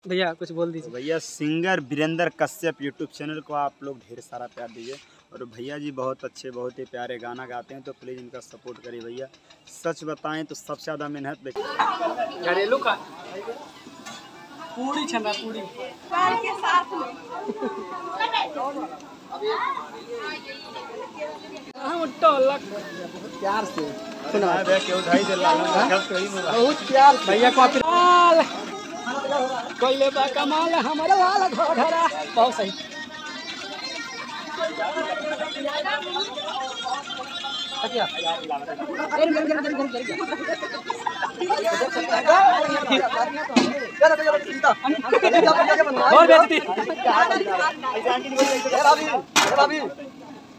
भैया कुछ बोल दीजिए। भैया singer Virendra Kashyap YouTube channel को आप लोग ढेर सारा प्यार दीजिए। और भैया जी बहुत अच्छे बहुत ही प्यारे गाना गाते हैं, तो प्लीज़ इनका सपोर्ट करिए भैया। सच बताएं तो सबसे ज़्यादा मेहनत घरेलू का पूरी छना पूरी के साथ में बहुत प्यार से बहुत प्यार भैया को कोई ले बा कमाल हमारे वाला घोड़ा बहुत सही। और बेइज्जती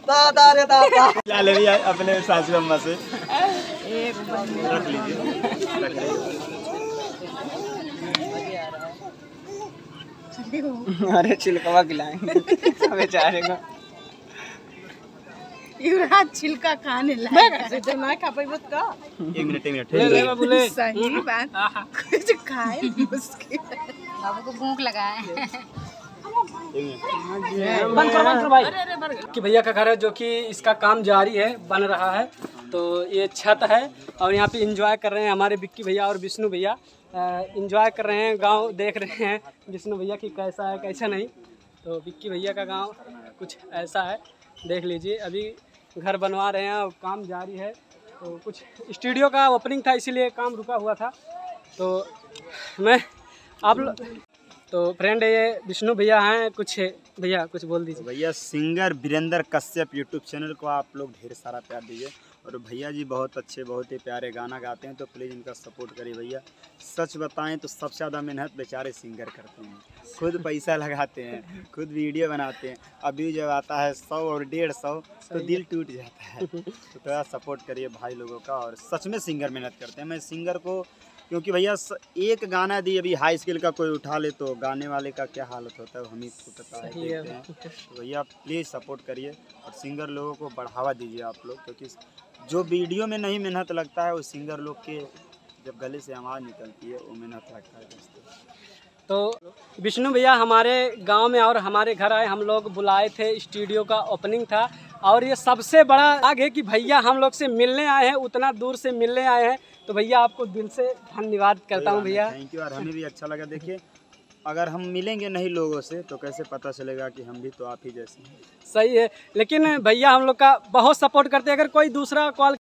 दादा रे दादा ले भैया अपने सासू अम्मा से रख लीजिए। अरे छिलका खिलाएंगे बेचारे को। युवराज छिलका खाने लायक जब ना खा पाई बस का एक मिनट ले बोले सही बात कुछ खाए मुश्किल बाबू को भूख लगा है। बंद करो भाई कि भैया का घर है जो कि इसका काम जारी है, बन रहा है। तो ये छत है और यहाँ पे एंजॉय कर रहे हैं हमारे विक्की भैया और विष्णु भैया। एंजॉय कर रहे हैं, गांव देख रहे हैं विष्णु भैया की कैसा है कैसा नहीं। तो विक्की भैया का गांव कुछ ऐसा है, देख लीजिए। अभी घर बनवा रहे हैं और काम जारी है। तो कुछ स्टूडियो का ओपनिंग था इसीलिए काम रुका हुआ था। तो मैं आप तो फ्रेंड ये विष्णु भैया हैं, कुछ भैया कुछ बोल दीजिए। भैया singer Virendra Kashyap YouTube channel को आप लोग ढेर सारा प्यार दीजिए। और भैया जी बहुत अच्छे बहुत ही प्यारे गाना गाते हैं, तो प्लीज़ इनका सपोर्ट करिए भैया। सच बताएं तो सबसे ज़्यादा मेहनत बेचारे सिंगर करते हैं, खुद पैसा लगाते हैं, खुद वीडियो बनाते हैं। अभी जब आता है 100 और 150 तो दिल टूट जाता है। तो थोड़ा सपोर्ट करिए भाई लोगों का। और सच में सिंगर मेहनत करते हैं। मैं सिंगर को क्योंकि भैया एक गाना दी अभी हाई स्किल का कोई उठा ले तो गाने वाले का क्या हालत होता है हम ही को पता है, देखते हैं। तो भैया प्लीज़ सपोर्ट करिए और सिंगर लोगों को बढ़ावा दीजिए आप लोग, क्योंकि जो वीडियो में नहीं मेहनत लगता है वो सिंगर लोग के जब गले से आवाज़ निकलती है वो मेहनत लगता है। तो विष्णु भैया हमारे गांव में और हमारे घर आए, हम लोग बुलाए थे, स्टूडियो का ओपनिंग था। और ये सबसे बड़ा आग है कि भैया हम लोग से मिलने आए हैं, उतना दूर से मिलने आए हैं। तो भैया आपको दिल से धन्यवाद करता हूँ भैया। Thank you. और हमें भी अच्छा लगा। देखिए अगर हम मिलेंगे नहीं लोगों से तो कैसे पता चलेगा कि हम भी तो आप ही जैसे हैं। सही है, लेकिन भैया हम लोग का बहुत सपोर्ट करते हैं। अगर कोई दूसरा कॉल